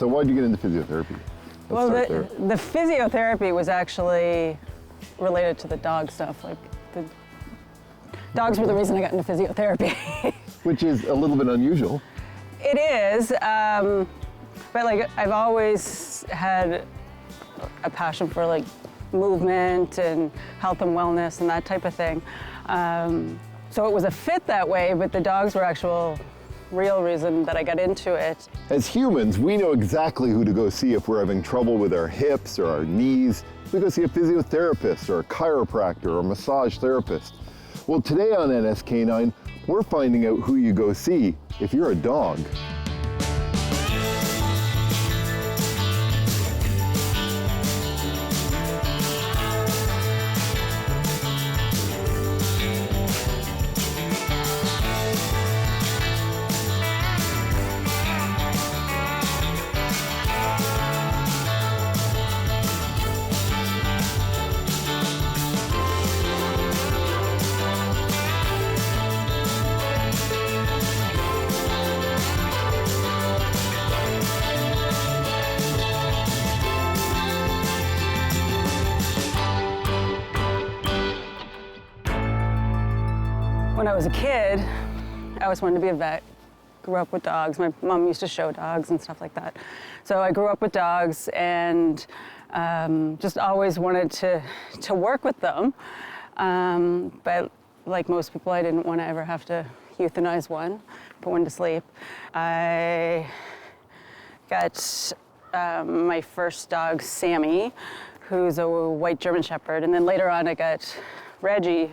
So why did you get into physiotherapy? Well, the physiotherapy was actually related to the dog stuff. Like, the dogs were the reason I got into physiotherapy. Which is a little bit unusual. It is, but like I've always had a passion for like movement and health and wellness and that type of thing. So it was a fit that way, but the dogs were actual real reason that I got into it. As humans, we know exactly who to go see if we're having trouble with our hips or our knees. We go see a physiotherapist or a chiropractor or a massage therapist. Well, today on NSK9, we're finding out who you go see if you're a dog. When I was a kid, I always wanted to be a vet. Grew up with dogs. My mom used to show dogs and stuff like that. So I grew up with dogs and just always wanted to work with them. But like most people, I didn't want to ever have to euthanize one, put one to sleep. I got my first dog, Sammy, who's a white German Shepherd. And then later on, I got Reggie,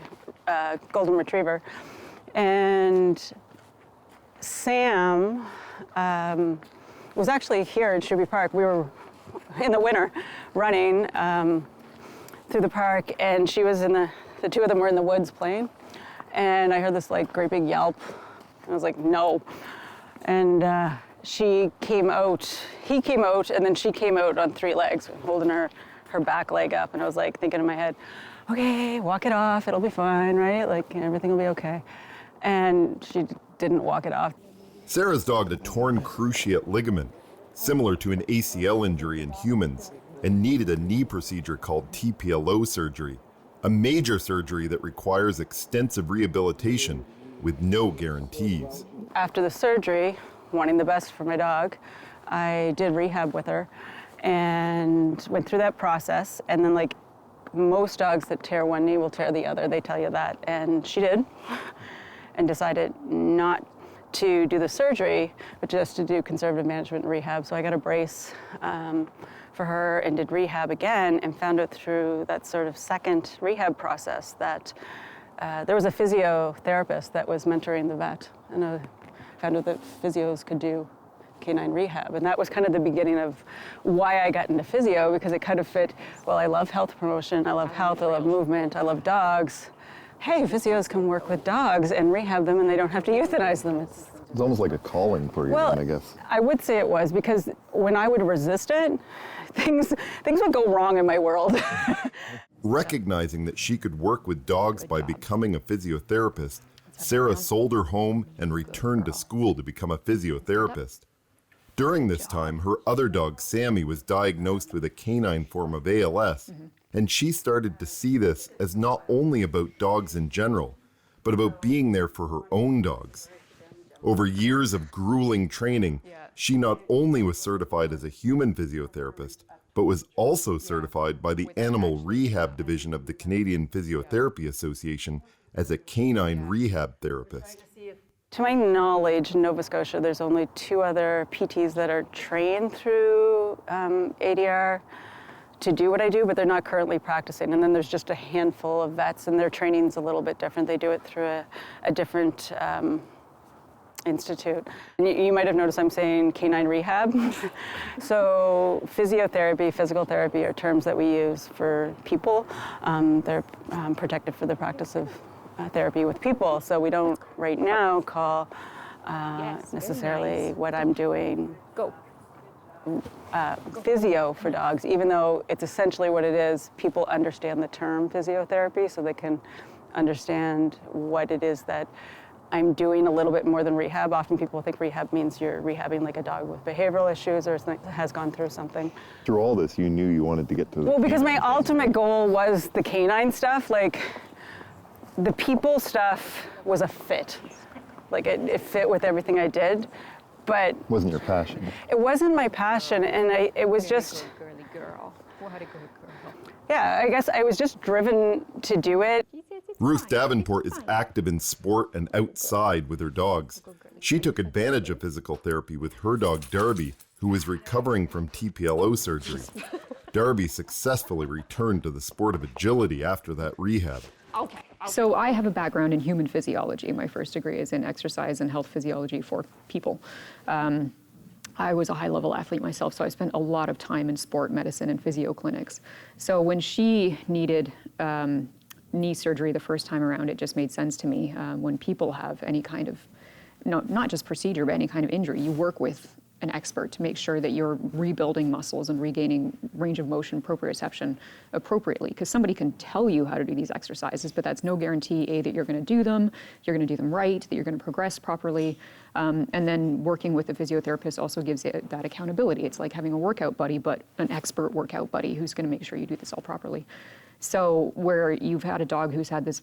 Golden Retriever. And Sam was actually here in Shuby Park. We were in the winter running through the park, and she was the two of them were in the woods playing. And I heard this like great big yelp. I was like, no. And he came out, and then she came out on three legs, holding her back leg up. And I was like thinking in my head, okay, walk it off, it'll be fine, right? Like, everything will be okay. And she didn't walk it off. Sarah's dog had a torn cruciate ligament, similar to an ACL injury in humans, and needed a knee procedure called TPLO surgery, a major surgery that requires extensive rehabilitation with no guarantees. After the surgery, wanting the best for my dog, I did rehab with her and went through that process. And then, like most dogs that tear one knee will tear the other, they tell you that. And she did, and decided not to do the surgery, but just to do conservative management and rehab. So I got a brace for her and did rehab again, and found out through that sort of second rehab process that there was a physiotherapist that was mentoring the vet, and I found out that physios could do canine rehab. And that was kind of the beginning of why I got into physio, because it kind of fit, well, I love health promotion, I love health, I love movement, I love dogs. Hey, physios can work with dogs and rehab them, and they don't have to euthanize them. It's almost like a calling for you, well, then, I guess. I would say it was, because when I would resist it, things would go wrong in my world. Recognizing that she could work with dogs by becoming a physiotherapist, Sarah sold her home and returned to school to become a physiotherapist. During this time, her other dog, Sammy, was diagnosed with a canine form of ALS, and she started to see this as not only about dogs in general, but about being there for her own dogs. Over years of grueling training, she not only was certified as a human physiotherapist, but was also certified by the Animal Rehab Division of the Canadian Physiotherapy Association as a canine rehab therapist. To my knowledge, in Nova Scotia, there's only 2 other PTs that are trained through ADR to do what I do, but they're not currently practicing. And then there's just a handful of vets, and their training's a little bit different. They do it through a different institute. And you might have noticed I'm saying canine rehab. So physiotherapy, physical therapy are terms that we use for people. They're protected for the practice of therapy with people. So we don't right now call necessarily what I'm doing physio for dogs, even though it's essentially what it is. People understand the term physiotherapy, so they can understand what it is that I'm doing a little bit more than rehab. Often people think rehab means you're rehabbing like a dog with behavioral issues or has gone through something. Through all this, you knew you wanted to get to the Well, because my canine thing. ultimate goal was the canine stuff. Like, the people stuff was a fit. Like, it fit with everything I did, but Wasn't your passion. it wasn't my passion, and it was just, Girly girl. What a good girl. yeah, I guess I was just driven to do it. Ruth Davenport is active in sport and outside with her dogs. She took advantage of physical therapy with her dog Darby, who was recovering from TPLO surgery. Darby successfully returned to the sport of agility after that rehab. So I have a background in human physiology. My first degree is in exercise and health physiology for people. I was a high-level athlete myself, so I spent a lot of time in sport medicine and physio clinics. So when she needed knee surgery the first time around, it just made sense to me. When people have any kind of, not just procedure, but any kind of injury, you work with an expert to make sure that you're rebuilding muscles and regaining range of motion, proprioception appropriately. Because somebody can tell you how to do these exercises, but that's no guarantee, A, that you're going to do them, you're going to do them right, that you're going to progress properly. And then working with a physiotherapist also gives it that accountability. It's like having a workout buddy, but an expert workout buddy who's going to make sure you do this all properly. So where you've had a dog who's had this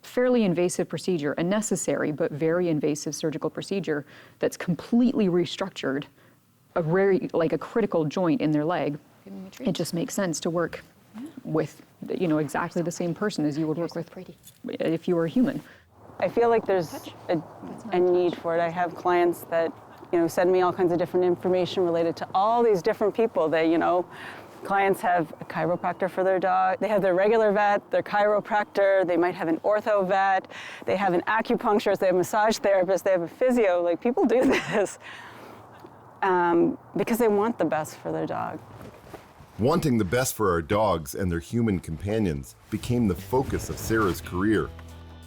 fairly invasive procedure, a necessary but very invasive surgical procedure that's completely restructured like a critical joint in their leg, it just makes sense to work with, exactly the same person as you would work with if you were a human. I feel like there's a need for it. I have clients that, send me all kinds of different information related to all these different people. Clients have a chiropractor for their dog. They have their regular vet, their chiropractor. They might have an ortho vet. They have an acupuncturist. They have a massage therapist. They have a physio. Like, people do this because they want the best for their dog. Wanting the best for our dogs and their human companions became the focus of Sarah's career,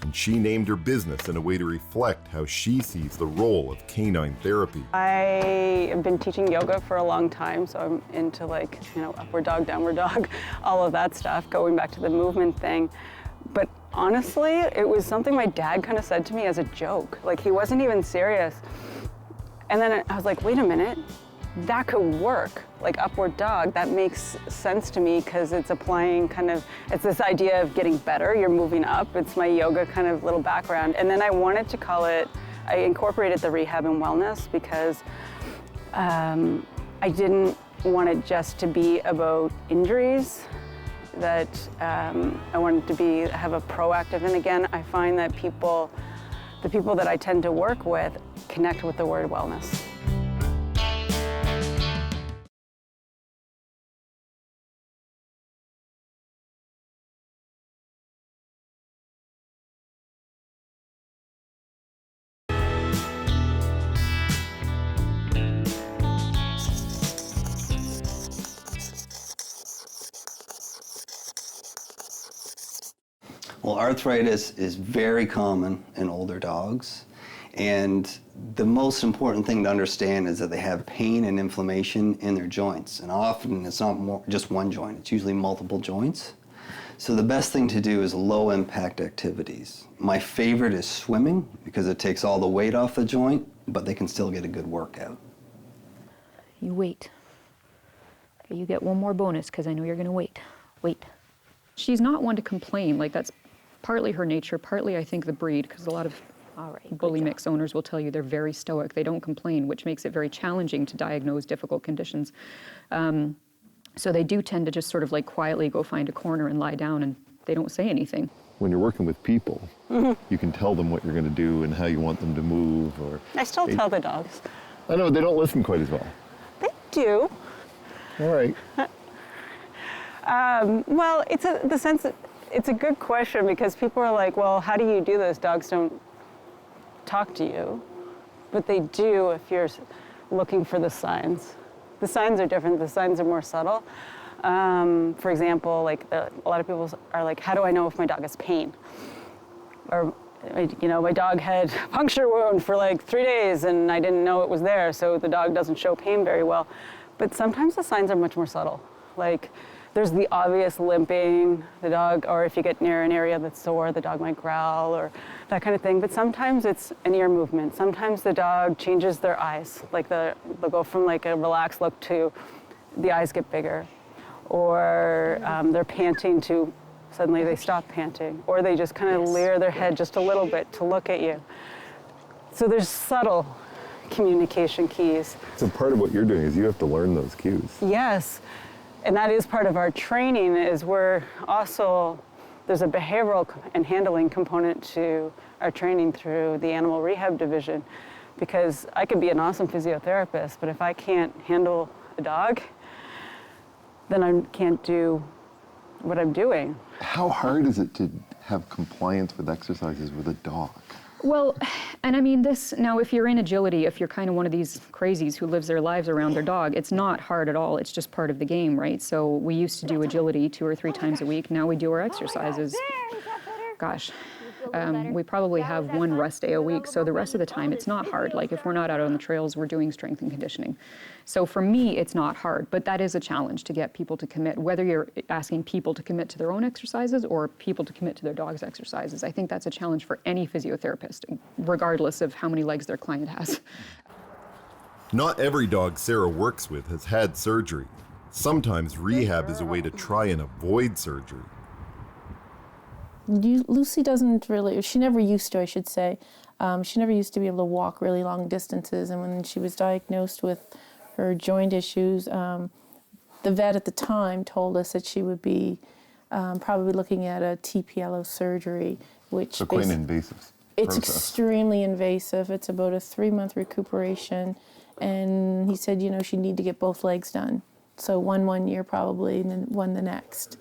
and she named her business in a way to reflect how she sees the role of canine therapy. I have been teaching yoga for a long time, so I'm into upward dog, downward dog, all of that stuff, going back to the movement thing. But honestly, it was something my dad kind of said to me as a joke. Like, he wasn't even serious. And then I was like, wait a minute, that could work. Like, upward dog, that makes sense to me because it's applying it's this idea of getting better, you're moving up. It's my yoga kind of little background. And then I wanted to call it, I incorporated the rehab and wellness because I didn't want it just to be about injuries, that I wanted to have a proactive. And again, I find that the people that I tend to work with connect with the word wellness. Well, arthritis is very common in older dogs, and the most important thing to understand is that they have pain and inflammation in their joints, and often it's not just one joint, it's usually multiple joints. So the best thing to do is low impact activities. My favorite is swimming because it takes all the weight off the joint, but they can still get a good workout. You wait. Okay, you get one more bonus because I know you're going to wait. Wait. She's not one to complain. Like, that's partly her nature, partly I think the breed, because a lot of bully mix owners will tell you they're very stoic. They don't complain, which makes it very challenging to diagnose difficult conditions. So they do tend to just sort of like quietly go find a corner and lie down, and they don't say anything. When you're working with people, you can tell them what you're going to do and how you want them to move. I still tell the dogs. I know, they don't listen quite as well. They do. All right. Well, it's a good question because people are like, well, how do you do this? Dogs don't talk to you, but they do if you're looking for the signs. The signs are different. The signs are more subtle. For example, a lot of people are like, how do I know if my dog has pain? Or, my dog had a puncture wound for like 3 days and I didn't know it was there, so the dog doesn't show pain very well. But sometimes the signs are much more subtle. Like, there's the obvious limping, the dog, or if you get near an area that's sore, the dog might growl or that kind of thing. But sometimes it's an ear movement. Sometimes the dog changes their eyes. Like they'll go from like a relaxed look to the eyes get bigger. Or they're panting to suddenly they stop panting. Or they just kind of leer their head just a little bit to look at you. So there's subtle communication keys. So part of what you're doing is you have to learn those cues. Yes. And that is part of our training is we're also, there's a behavioral and handling component to our training through the animal rehab division, because I could be an awesome physiotherapist, but if I can't handle a dog, then I can't do what I'm doing. How hard is it to have compliance with exercises with a dog? Well, and I mean this, now if you're in agility, if you're kind of one of these crazies who lives their lives around their dog, it's not hard at all. It's just part of the game, right? So we used to do agility 2 or 3 times a week. Now we do our exercises. Gosh, we probably have 1 rest day a week. So the rest of the time, it's not hard. Like if we're not out on the trails, we're doing strength and conditioning. So for me, it's not hard, but that is a challenge to get people to commit, whether you're asking people to commit to their own exercises or people to commit to their dog's exercises. I think that's a challenge for any physiotherapist, regardless of how many legs their client has. Not every dog Sarah works with has had surgery. Sometimes rehab is a way to try and avoid surgery. Lucy doesn't really, she never used to, I should say. She never used to be able to walk really long distances, and when she was diagnosed with her joint issues, the vet at the time told us that she would be probably looking at a TPLO surgery, which So quite an invasive it's process. extremely invasive. It's about a 3-month recuperation, and he said, you know, she'd need to get both legs done. So one year probably, and then one the next.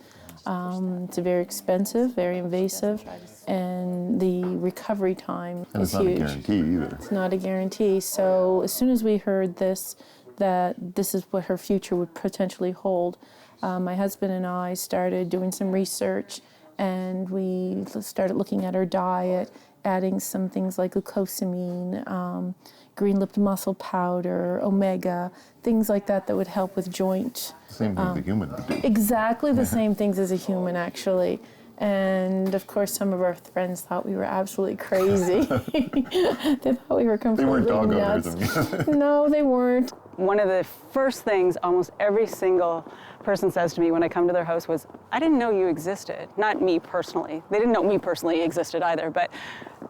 It's very expensive, very invasive, and the recovery time And is it's not huge. a guarantee either. It's not a guarantee. So as soon as we heard this, that this is what her future would potentially hold, my husband and I started doing some research, and we started looking at her diet, adding some things like glucosamine, green-lipped mussel powder, omega, things like that that would help with joint. Same thing the human would do. Exactly the same things as a human, actually. And of course, some of our friends thought we were absolutely crazy. They thought we were completely They weren't dog nuts. owners, I mean. No, they weren't. One of the first things almost every single person says to me when I come to their house was, I didn't know you existed. Not me personally. They didn't know me personally existed either, but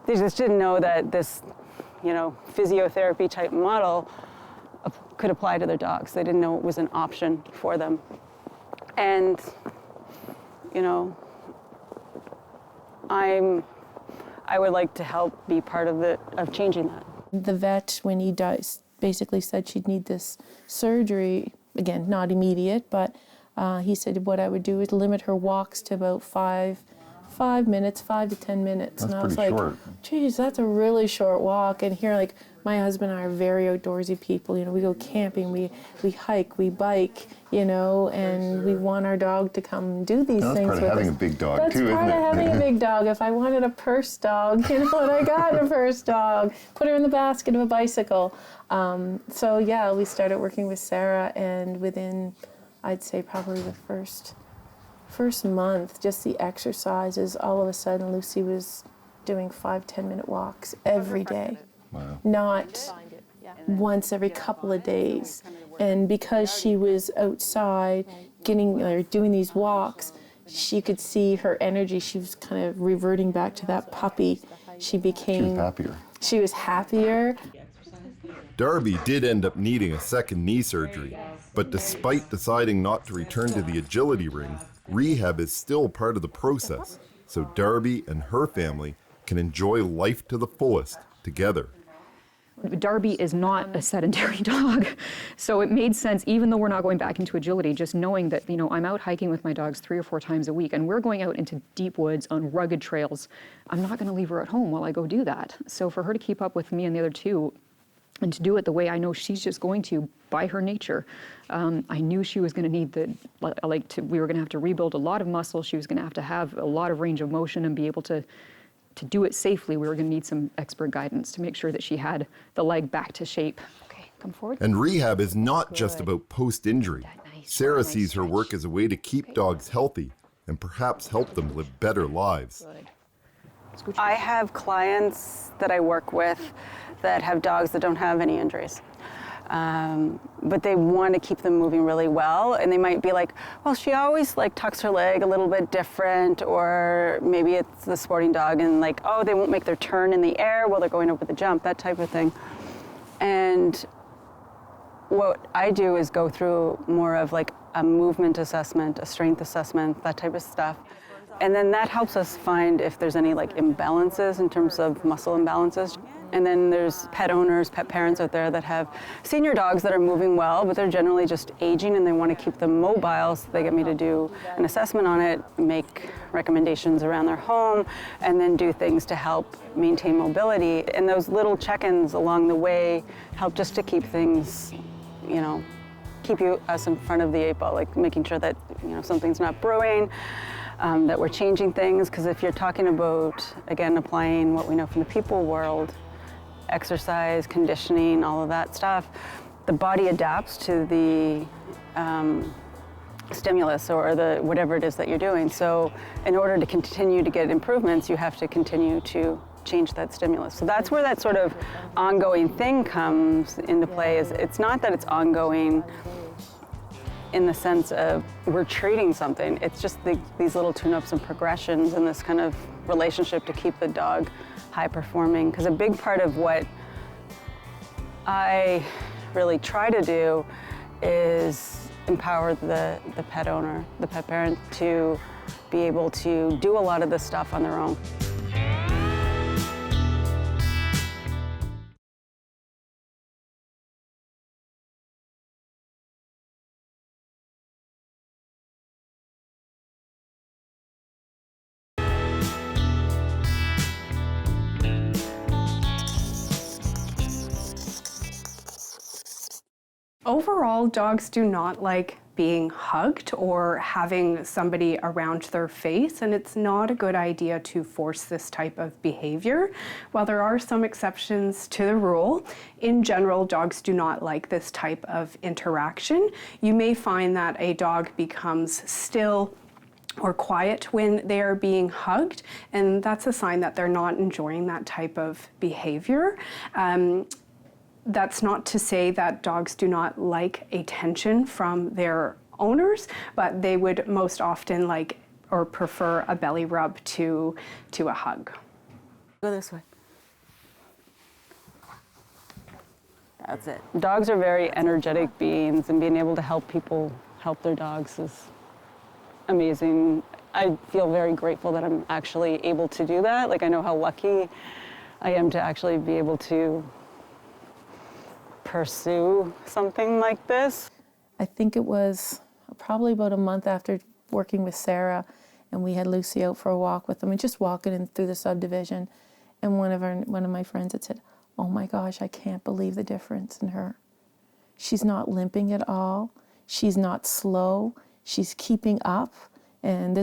they just didn't know that this, you know, physiotherapy type model could apply to their dogs. They didn't know it was an option for them. And, you know, I would like to help be part of changing that. The vet, when he basically said she'd need this surgery, again, not immediate, but he said what I would do is limit her walks to about 5 minutes, 5 to 10 minutes. That's and I was pretty like, short. geez, that's a really short walk. And here, like, my husband and I are very outdoorsy people. You know, we go camping, we hike, we bike, you know, and we want our dog to come do these That's things part of with having us. a big dog That's too, isn't part it? of having a big dog. If I wanted a purse dog, you know, and I got a purse dog, put her in the basket of a bicycle. So yeah, we started working with Sarah, and within, I'd say probably the first month, just the exercises, all of a sudden Lucy was doing 5-10 minute walks every day. Wow. Not once every couple of days. And because she was outside doing these walks, she could see her energy. She was kind of reverting back to that puppy. She became happier. She was happier. Darby did end up needing a second knee surgery, but despite deciding not to return to the agility ring, rehab is still part of the process, so Darby and her family can enjoy life to the fullest together. Darby is not a sedentary dog, so it made sense, even though we're not going back into agility, just knowing that, you know, I'm out hiking with my dogs 3 or 4 times a week, and we're going out into deep woods on rugged trails. I'm not going to leave her at home while I go do that. So for her to keep up with me and the other two, and to do it the way I know she's just going to by her nature, I knew she was going to need we were going to have to rebuild a lot of muscle. She was going to have a lot of range of motion and be able to do it safely. We were going to need some expert guidance to make sure that she had the leg back to shape. Okay, come forward. And rehab is not just about post-injury. Sarah sees her work as a way to keep dogs healthy and perhaps help them live better lives. I have clients that I work with that have dogs that don't have any injuries. But they want to keep them moving really well, and they might be like, well, she always like tucks her leg a little bit different, or maybe it's the sporting dog and like, oh, they won't make their turn in the air while they're going over the jump, that type of thing. And what I do is go through more of like a movement assessment, a strength assessment, that type of stuff. And then that helps us find if there's any like imbalances in terms of muscle imbalances. And then there's pet owners, pet parents out there that have senior dogs that are moving well, but they're generally just aging and they want to keep them mobile, so they get me to do an assessment on it, make recommendations around their home, and then do things to help maintain mobility. And those little check-ins along the way help just to keep things, you know, keep us in front of the 8 ball, like making sure that, you know, something's not brewing, that we're changing things. Because if you're talking about, again, applying what we know from the people world, exercise, conditioning, all of that stuff, the body adapts to the stimulus or the whatever it is that you're doing. So in order to continue to get improvements, you have to continue to change that stimulus. So that's where that sort of ongoing thing comes into play. Is it's not that it's ongoing in the sense of we're treating something. It's just these little tune-ups and progressions and this kind of relationship to keep the dog high performing. Because a big part of what I really try to do is empower the pet owner, the pet parent, to be able to do a lot of this stuff on their own. Overall, dogs do not like being hugged or having somebody around their face, and it's not a good idea to force this type of behavior. While there are some exceptions to the rule, in general, dogs do not like this type of interaction. You may find that a dog becomes still or quiet when they are being hugged, and that's a sign that they're not enjoying that type of behavior. That's not to say that dogs do not like attention from their owners, but they would most often like or prefer a belly rub to a hug. Go this way. That's it. Dogs are very energetic beings, and being able to help people help their dogs is amazing. I feel very grateful that I'm actually able to do that. Like, I know how lucky I am to actually be able to pursue something like this. I think it was probably about a month after working with Sarah, and we had Lucy out for a walk with them and just walking in through the subdivision, and one of my friends had said, "Oh my gosh, I can't believe the difference in her. She's not limping at all. She's not slow. She's keeping up." And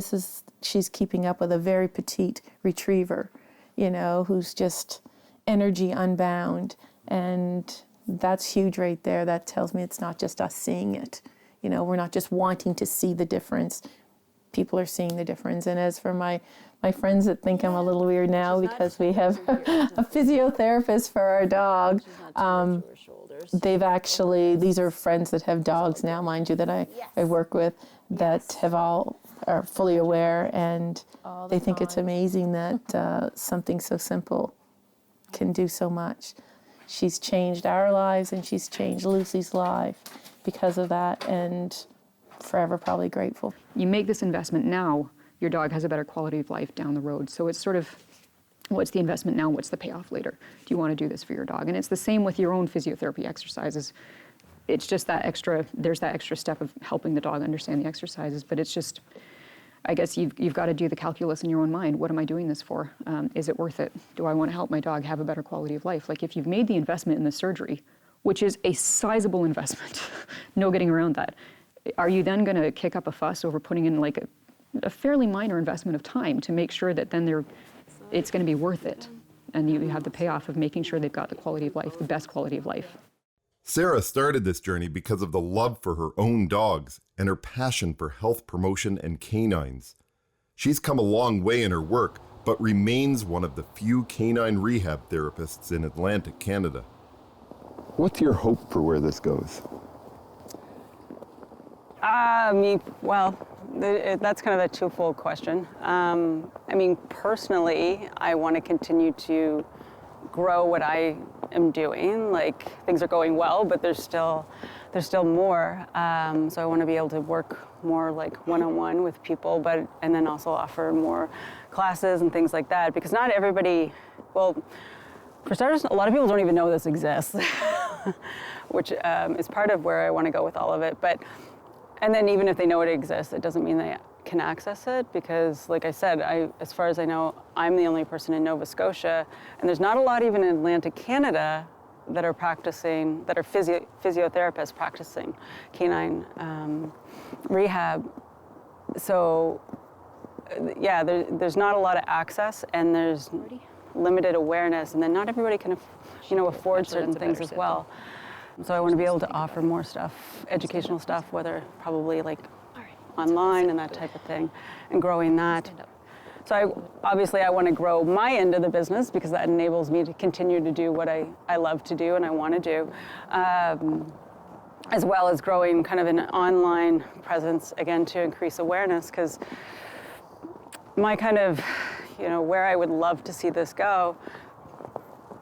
she's keeping up with a very petite retriever, you know, who's just energy unbound. And that's huge right there. That tells me it's not just us seeing it. You know, we're not just wanting to see the difference. People are seeing the difference. And as for my friends that think I'm a little weird now because we have a physiotherapist for our dog, these are friends that have dogs now, mind you, that I work with, that are fully aware, and they think it's amazing that something so simple can do so much. She's changed our lives, and she's changed Lucy's life because of that, and forever probably grateful. You make this investment now, your dog has a better quality of life down the road. So it's sort of, what's the investment now, what's the payoff later? Do you want to do this for your dog? And it's the same with your own physiotherapy exercises. It's just there's that extra step of helping the dog understand the exercises, but it's just, I guess you've got to do the calculus in your own mind. What am I doing this for? Is it worth it? Do I want to help my dog have a better quality of life? Like, if you've made the investment in the surgery, which is a sizable investment, no getting around that, are you then going to kick up a fuss over putting in like a fairly minor investment of time to make sure that then it's going to be worth it? And you have the payoff of making sure they've got the quality of life, the best quality of life. Sarah started this journey because of the love for her own dogs and her passion for health promotion and canines. She's come a long way in her work, but remains one of the few canine rehab therapists in Atlantic Canada. What's your hope for where this goes? That's kind of a twofold question. Personally, I want to continue to grow what I am doing. Like, things are going well, but there's still more. So I want to be able to work more like one-on-one with people, and then also offer more classes and things like that. Because not everybody, well, for starters, a lot of people don't even know this exists, which is part of where I want to go with all of it. And then even if they know it exists, it doesn't mean they can access it, because like I said, as far as I know, I'm the only person in Nova Scotia, and there's not a lot even in Atlantic Canada that are physiotherapists practicing canine rehab. So yeah, there's not a lot of access, and there's limited awareness, and then not everybody can afford certain things as well. So I want to be able to offer more stuff, educational stuff, whether probably like online and that type of thing, and growing that. So I want to grow my end of the business, because that enables me to continue to do what I love to do and I want to do, as well as growing kind of an online presence, again, to increase awareness, because my kind of, where I would love to see this go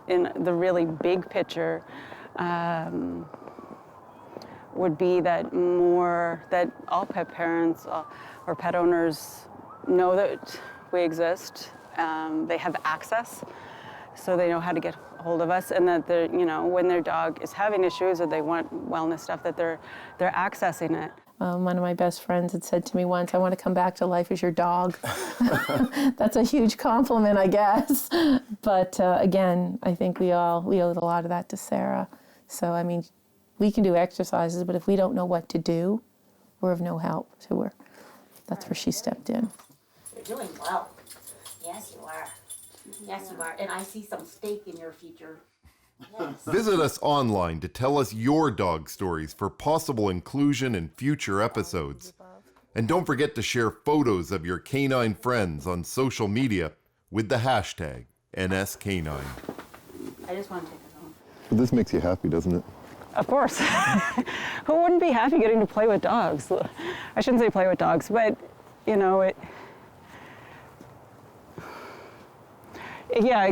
in the really big picture, would be that all pet parents or pet owners know that we exist, they have access, so they know how to get a hold of us, and that they're, when their dog is having issues or they want wellness stuff, that they're accessing it. One of my best friends had said to me once, "I want to come back to life as your dog." That's a huge compliment, I guess. But again, I think we owe a lot of that to Sarah. So, we can do exercises, but if we don't know what to do, we're of no help to her. That's where she stepped in. You're doing well. Yes, you are. Yes, you are. And I see some stake in your future. Yes. Visit us online to tell us your dog stories for possible inclusion in future episodes. And don't forget to share photos of your canine friends on social media with the hashtag NSK9. I just want to take it home. But this makes you happy, doesn't it? Of course. Who wouldn't be happy getting to play with dogs? I shouldn't say play with dogs, but it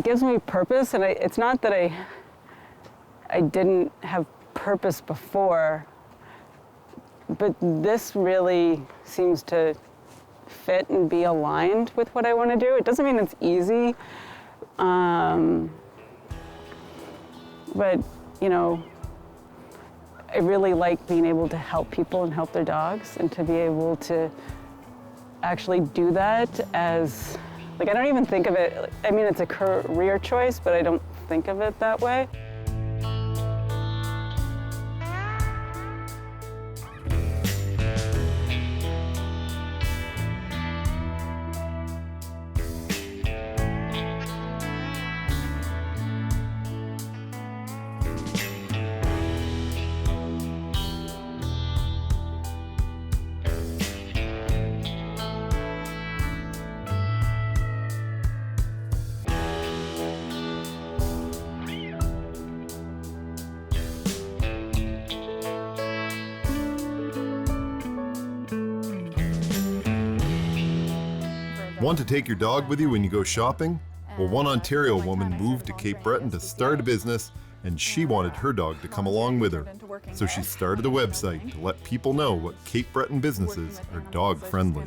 gives me purpose, and it's not that I didn't have purpose before, but this really seems to fit and be aligned with what I want to do. It doesn't mean it's easy, but I really like being able to help people and help their dogs, and to be able to actually do that as, I don't even think of it, it's a career choice, but I don't think of it that way. Want to take your dog with you when you go shopping? Well, one Ontario woman moved to Cape Breton to start a business, and she wanted her dog to come along with her. So she started a website to let people know what Cape Breton businesses are dog friendly.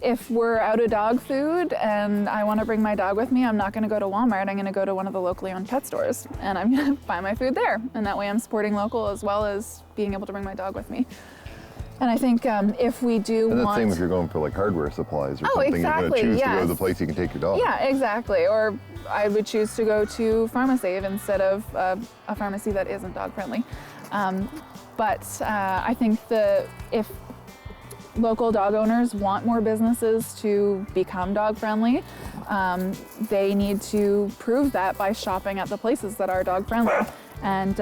If we're out of dog food and I want to bring my dog with me, I'm not going to go to Walmart. I'm going to go to one of the locally owned pet stores, and I'm going to buy my food there. And that way I'm supporting local as well as being able to bring my dog with me. And I think if we do And that's want... the same if you're going for hardware supplies or something. Exactly, You're going to choose to go to yes. the place you can take your dog. Yeah, exactly. Or I would choose to go to PharmaSave instead of a pharmacy that isn't dog friendly. But I think if local dog owners want more businesses to become dog friendly, they need to prove that by shopping at the places that are dog friendly. And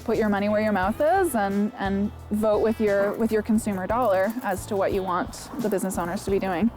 put your money where your mouth is, and vote with your consumer dollar as to what you want the business owners to be doing.